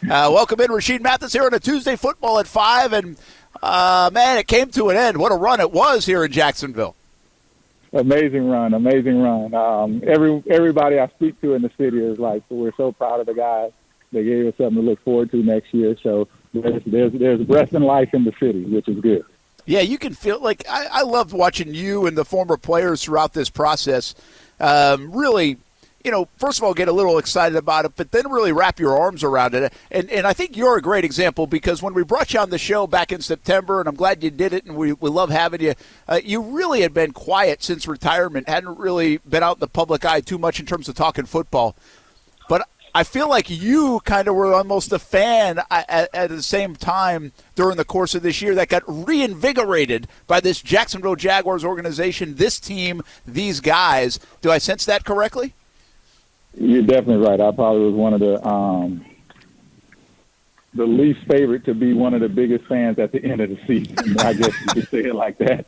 Welcome in, Rashean Mathis, here on a Tuesday Football at 5. And, man, it came to an end. What a run it was here in Jacksonville. Amazing run. Everybody I speak to in the city is like, we're so proud of the guys. They gave us something to look forward to next year. So there's breath and life in the city, which is good. Yeah, you can feel like I loved watching you and the former players throughout this process. Really, first of all, get a little excited about it, but then really wrap your arms around it. And I think you're a great example because when we brought you on the show back in September, and I'm glad you did it, and we love having you, you really had been quiet since retirement, hadn't really been out in the public eye too much in terms of talking football. But I feel like you kind of were almost a fan at the same time during the course of this year that got reinvigorated by this Jacksonville Jaguars organization, this team, these guys. Do I sense that correctly? You're definitely right. I probably was one of the least favorite to be one of the biggest fans at the end of the season. I guess you could say it like that,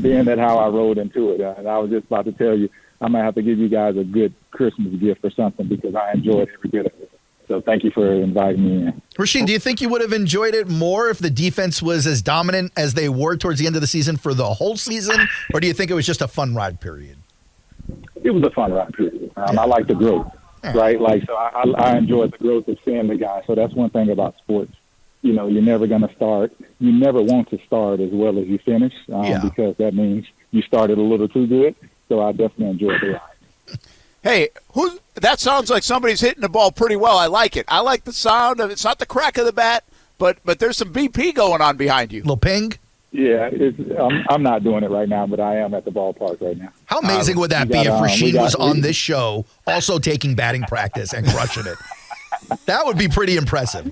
being that how I rode into it. And I was just about to tell you, I might have to give you guys a good Christmas gift or something because I enjoyed every bit of it. So thank you for inviting me in. Rashean, do you think you would have enjoyed it more if the defense was as dominant as they were towards the end of the season for the whole season, or do you think it was just a fun ride period? It was a fun ride period. I like the growth, right? So I enjoyed the growth of seeing the guys. So that's one thing about sports. You're never going to start. You never want to start as well as you finish because that means you started a little too good. So I definitely enjoyed the ride. Hey, that sounds like somebody's hitting the ball pretty well. I like it. I like the sound of it. It's not the crack of the bat, but there's some BP going on behind you. Little ping? Yeah, I'm not doing it right now, but I am at the ballpark right now. How amazing would that be if Rashean was on this show also taking batting practice and crushing it? That would be pretty impressive.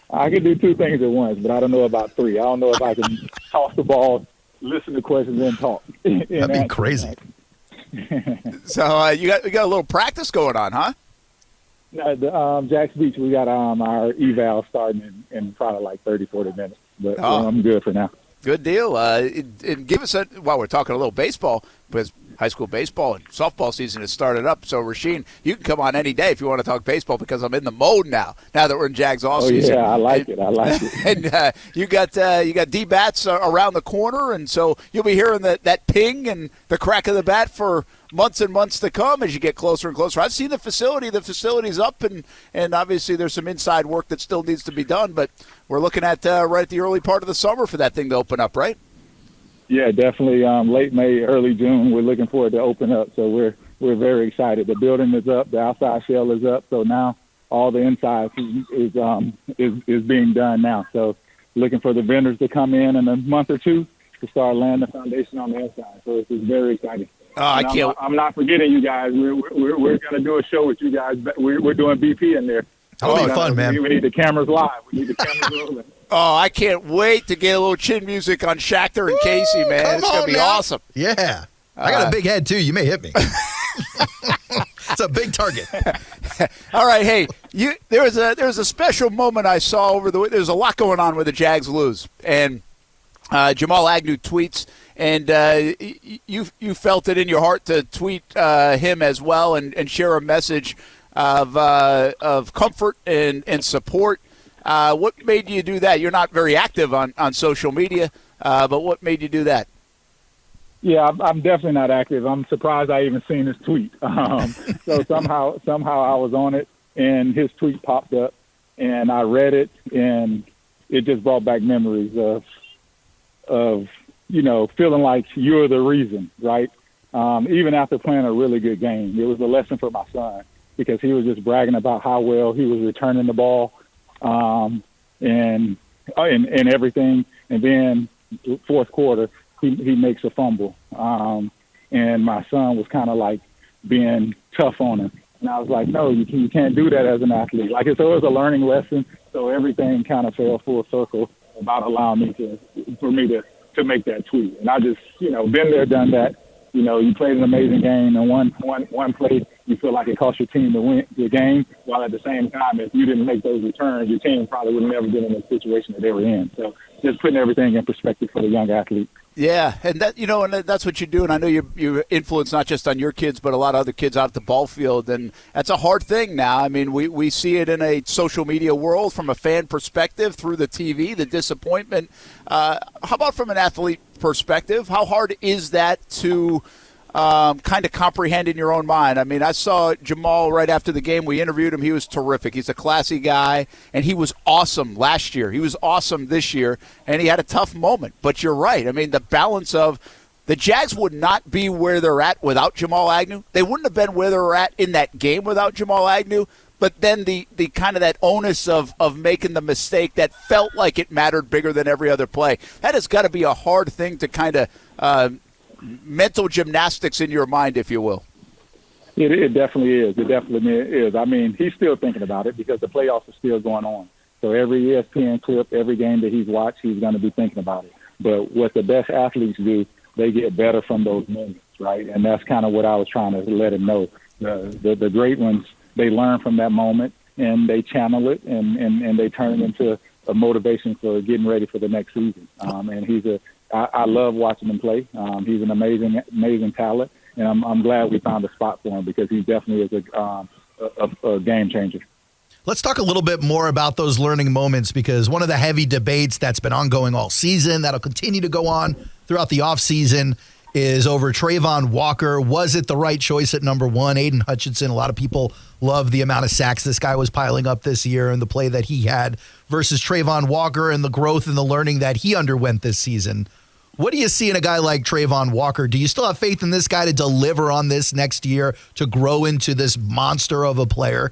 I could do two things at once, but I don't know about three. I don't know if I can toss the ball, listen to questions, and talk. That'd be crazy. So you got a little practice going on, huh? No, Jack's Beach, we got our eval starting in probably like 30, 40 minutes. But I'm good for now. Good deal. And give us while we're talking a little baseball, because high school baseball and softball season has started up. So, Rashean, you can come on any day if you want to talk baseball because I'm in the mode now that we're in Jags off season. Yeah, I like it. And you got D-bats around the corner, and so you'll be hearing that ping and the crack of the bat for months and months to come as you get closer and closer. I've seen the facility. The facility's up, and obviously there's some inside work that still needs to be done, but we're looking at right at the early part of the summer for that thing to open up, right? Yeah, definitely. Late May, early June. We're looking forward to open up, so we're very excited. The building is up, the outside shell is up, so now all the inside is being done now. So looking for the vendors to come in a month or two to start laying the foundation on the inside. So it's very exciting. I'm not forgetting you guys. We're going to do a show with you guys. We're doing BP in there. That'll be fun, man. We need the cameras live. We need the cameras rolling. Oh, I can't wait to get a little chin music on Shachter and Casey, man. It's going to be awesome. Yeah. I got a big head, too. You may hit me. It's a big target. All right, hey, there was a special moment I saw over there's a lot going on when the Jags lose. And Jamal Agnew tweets, and you felt it in your heart to tweet him as well and share a message of comfort and support. What made you do that? You're not very active on social media, but what made you do that? Yeah, I'm definitely not active. I'm surprised I even seen his tweet. So somehow I was on it, and his tweet popped up, and I read it, and it just brought back memories of feeling like you're the reason, right? Even after playing a really good game, it was a lesson for my son because he was just bragging about how well he was returning the ball and everything. And then fourth quarter, he makes a fumble. And my son was kind of like being tough on him. And I was like, no, you can't do that as an athlete. Like, so it was a learning lesson. So everything kind of fell full circle about allowing me to make that tweet. And I just, been there, done that. You played an amazing game, and one play you feel like it cost your team to win the game, while at the same time, if you didn't make those returns, your team probably would have never been in the situation that they were in. So just putting everything in perspective for the young athlete. Yeah, and that's what you do. And I know you influence not just on your kids, but a lot of other kids out at the ball field. And that's a hard thing now. I mean, we see it in a social media world from a fan perspective through the TV, the disappointment. How about from an athlete perspective? How hard is that to kind of comprehend in your own mind? I mean, I saw Jamal right after the game. We interviewed him. He was terrific. He's a classy guy, and he was awesome last year. He was awesome this year, and he had a tough moment. But you're right. I mean, the balance of the Jags would not be where they're at without Jamal Agnew. They wouldn't have been where they're at in that game without Jamal Agnew. But then the kind of that onus of making the mistake that felt like it mattered bigger than every other play, that has got to be a hard thing to kind of mental gymnastics in your mind, if you will. It definitely is. It definitely is. I mean, he's still thinking about it because the playoffs are still going on. So every ESPN clip, every game that he's watched, he's going to be thinking about it. But what the best athletes do, they get better from those moments, right? And that's kind of what I was trying to let him know. The great ones, they learn from that moment and they channel it and they turn it into a motivation for getting ready for the next season. And I love watching him play. He's an amazing talent, and I'm glad we found a spot for him because he definitely is a game changer. Let's talk a little bit more about those learning moments, because one of the heavy debates that's been ongoing all season, that'll continue to go on throughout the offseason, is over Trayvon Walker. Was it the right choice at number one? Aiden Hutchinson, a lot of people love the amount of sacks this guy was piling up this year and the play that he had versus Trayvon Walker and the growth and the learning that he underwent this season. What do you see in a guy like Trayvon Walker? Do you still have faith in this guy to deliver on this next year, to grow into this monster of a player?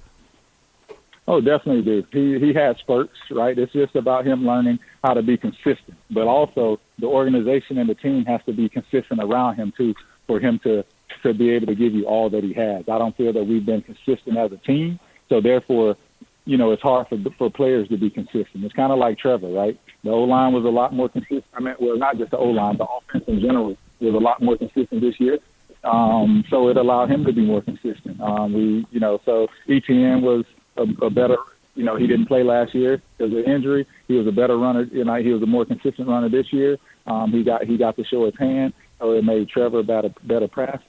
Oh, definitely do. He has spurts, right? It's just about him learning how to be consistent. But also the organization and the team has to be consistent around him, too, for him to be able to give you all that he has. I don't feel that we've been consistent as a team. So, therefore, it's hard for players to be consistent. It's kind of like Trevor, right? The O-line was a lot more consistent. I mean, well, not just the O-line, the offense in general was a lot more consistent this year. So it allowed him to be more consistent. So ETN was a better, he didn't play last year because of injury. He was a better runner. He was a more consistent runner this year. He got to show his hand. So it made Trevor a better passer.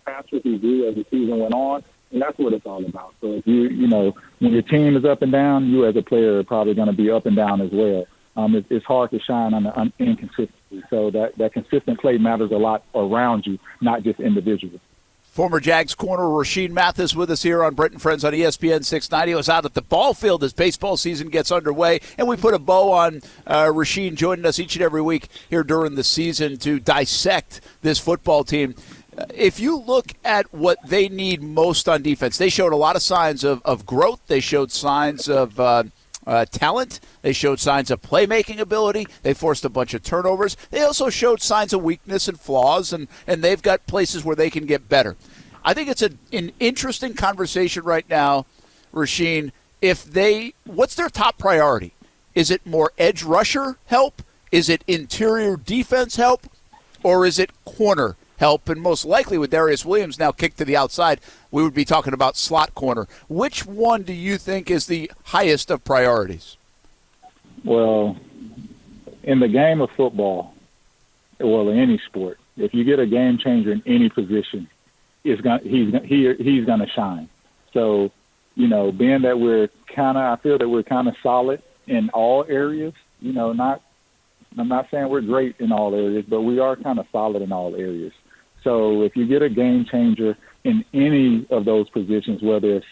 He grew as the season went on. And that's what it's all about. So if when your team is up and down, you as a player are probably going to be up and down as well. It's hard to shine on the inconsistency. So that consistent play matters a lot around you, not just individually. Former Jags corner Rashean Mathis with us here on Brent Friends on ESPN 690. Was out at the ball field as baseball season gets underway, and we put a bow on Rashean joining us each and every week here during the season to dissect this football team. If you look at what they need most on defense, they showed a lot of signs of growth. They showed signs of talent. They showed signs of playmaking ability. They forced a bunch of turnovers. They also showed signs of weakness and flaws, and they've got places where they can get better. I think it's an interesting conversation right now, Rashean. What's their top priority? Is it more edge rusher help? Is it interior defense help? Or is it corner help? And most likely with Darius Williams now kicked to the outside, we would be talking about slot corner. Which one do you think is the highest of priorities? Well, in the game of football, well, in any sport, if you get a game changer in any position, he's going to shine. So, being that I feel that we're kind of solid in all areas, I'm not saying we're great in all areas, but we are kind of solid in all areas. So if you get a game changer in any of those positions, whether it's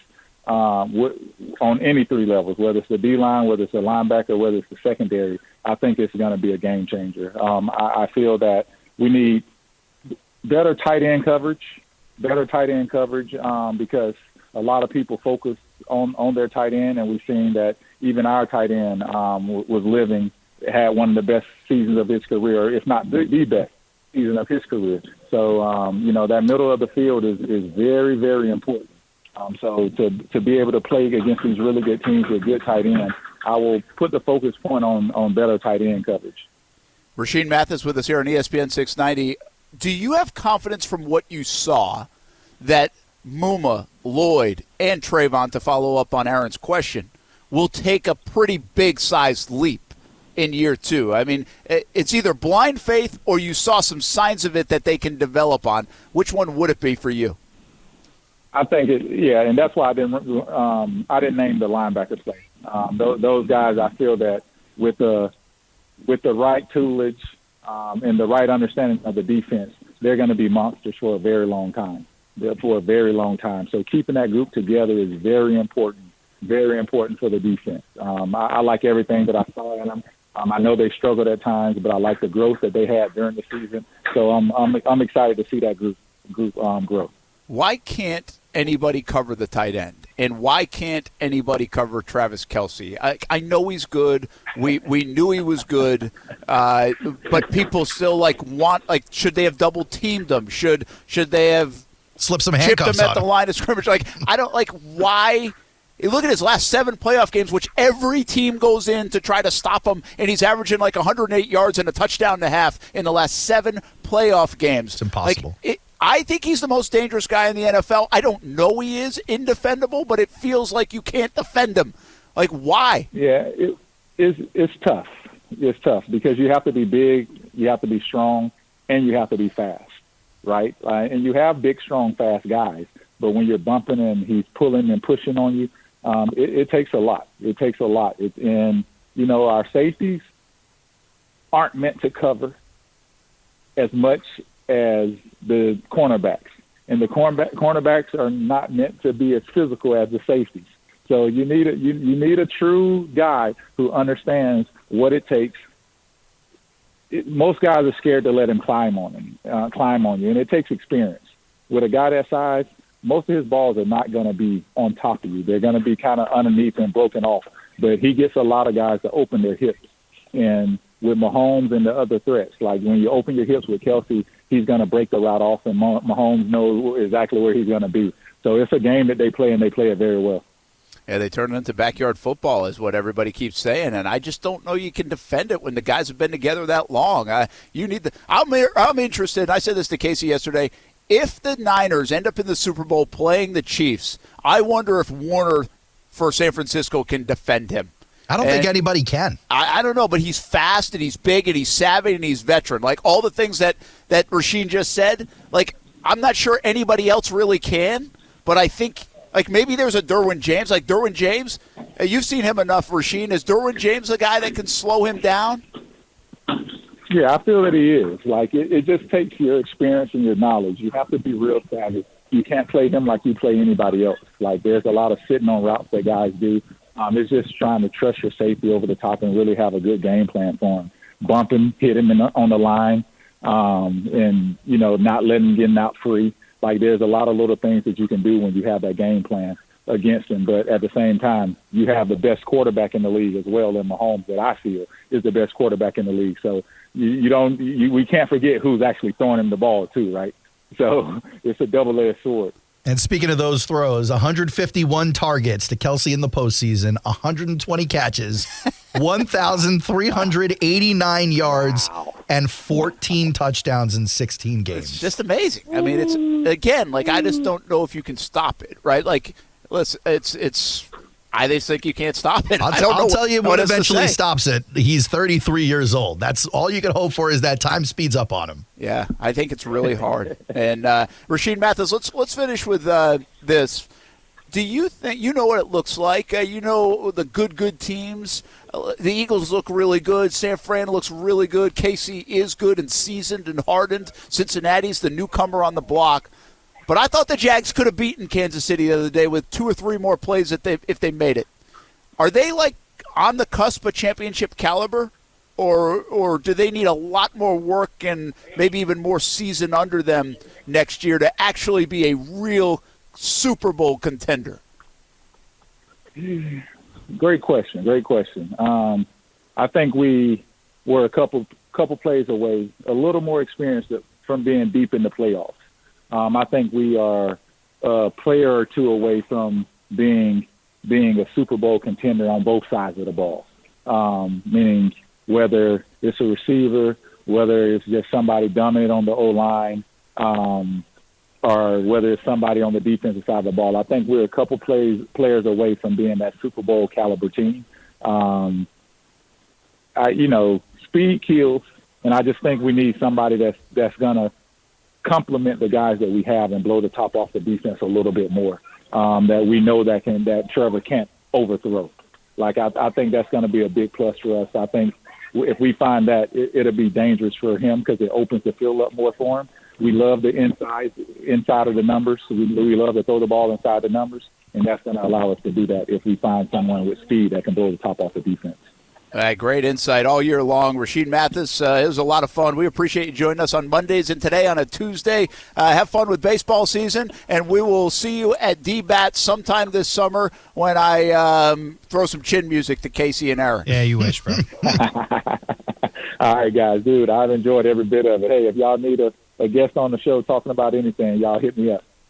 on any three levels, whether it's the D-line, whether it's a linebacker, whether it's the secondary, I think it's going to be a game changer. I feel that we need better tight end coverage because a lot of people focus on their tight end, and we've seen that even our tight end had one of the best seasons of his career, if not the best season of his career. So, that middle of the field is very, very important. So to be able to play against these really good teams with good tight end, I will put the focus point on better tight end coverage. Rashean Mathis with us here on ESPN 690. Do you have confidence from what you saw that Muma, Lloyd, and Trayvon, to follow up on Aaron's question, will take a pretty big-sized leap in year two. I mean, it's either blind faith or you saw some signs of it that they can develop on. Which one would it be for you? I think and that's why I didn't name the linebackers play. Those guys, I feel that with the right toolage and the right understanding of the defense, they're going to be monsters for a very long time. So keeping that group together is very important for the defense. I like everything that I saw in them. I know they struggled at times, but I like the growth that they had during the season. So I'm excited to see that group grow. Why can't anybody cover the tight end? And why can't anybody cover Travis Kelce? I know he's good. We knew he was good, but people still should they have double teamed him? Should they have slipped some chipped handcuffs him at the line of scrimmage? I don't why. Look at his last 7 playoff games, which every team goes in to try to stop him, and he's averaging 108 yards and a touchdown and a half in the last 7 playoff games. It's impossible. I think he's the most dangerous guy in the NFL. I don't know he is indefendable, but it feels like you can't defend him. Why? Yeah, it's tough. It's tough because you have to be big, you have to be strong, and you have to be fast, right? And you have big, strong, fast guys, but when you're bumping and he's pulling and pushing on you, it takes a lot. Our safeties aren't meant to cover as much as the cornerbacks. And the cornerbacks are not meant to be as physical as the safeties. So you need a true guy who understands what it takes. Most guys are scared to let him climb on you, and it takes experience. With a guy that size, most of his balls are not going to be on top of you. They're going to be kind of underneath and broken off. But he gets a lot of guys to open their hips. And with Mahomes and the other threats, like when you open your hips with Kelce, he's going to break the route off, and Mahomes knows exactly where he's going to be. So it's a game that they play, and they play it very well. Yeah, they turn it into backyard football is what everybody keeps saying, and I just don't know you can defend it when the guys have been together that long. I'm interested. I said this to Casey yesterday. If the Niners end up in the Super Bowl playing the Chiefs, I wonder if Warner for San Francisco can defend him. I don't think anybody can. I don't know, but he's fast and he's big and he's savvy and he's veteran. All the things that Rashean just said, I'm not sure anybody else really can, but I think maybe there's a Derwin James. Derwin James, you've seen him enough, Rashean. Is Derwin James a guy that can slow him down? Yeah, I feel that he is. It just takes your experience and your knowledge. You have to be real savvy. You can't play him like you play anybody else. There's a lot of sitting on routes that guys do. It's just trying to trust your safety over the top and really have a good game plan for him. Bump him, hit him on the line, and, not letting him get out free. There's a lot of little things that you can do when you have that game plan against him. But at the same time, you have the best quarterback in the league as well in Mahomes that I feel is the best quarterback in the league. So we can't forget who's actually throwing him the ball too, right? So it's a double-edged sword. And speaking of those throws, 151 targets to Kelce in the postseason, 120 catches, 1,389 yards, and 14 touchdowns in 16 games. It's just amazing. I mean, it's, again, I just don't know if you can stop it, right? Listen, I just think you can't stop it. I'll tell you what eventually stops it. He's 33 years old. That's all you can hope for is that time speeds up on him. Yeah, I think it's really hard. And Rashean Mathis, let's finish with this. Do you think you know what it looks like? The good teams. The Eagles look really good. San Fran looks really good. KC is good and seasoned and hardened. Cincinnati's the newcomer on the block. But I thought the Jags could have beaten Kansas City the other day with 2 or 3 more plays if they made it. Are they on the cusp of championship caliber, or do they need a lot more work and maybe even more season under them next year to actually be a real Super Bowl contender? Great question. I think we were a couple plays away, a little more experience from being deep in the playoffs. I think we are a player or two away from being a Super Bowl contender on both sides of the ball, meaning whether it's a receiver, whether it's just somebody dominant on the O-line. or whether it's somebody on the defensive side of the ball. I think we're a couple players away from being that Super Bowl caliber team. Speed kills, and I just think we need somebody that's going to complement the guys that we have and blow the top off the defense a little bit more. That we know that Trevor can't overthrow. Like I think that's going to be a big plus for us. I think if we find that, it'll be dangerous for him because it opens the field up more for him. We love the inside of the numbers. So we love to throw the ball inside the numbers, and that's going to allow us to do that if we find someone with speed that can blow the top off the defense. All right, great insight all year long. Rashean Mathis, it was a lot of fun. We appreciate you joining us on Mondays and today on a Tuesday. Have fun with baseball season, and we will see you at D-Bat sometime this summer when I throw some chin music to Casey and Aaron. Yeah, you wish, bro. All right, guys. Dude, I've enjoyed every bit of it. Hey, if y'all need a guest on the show talking about anything, y'all hit me up.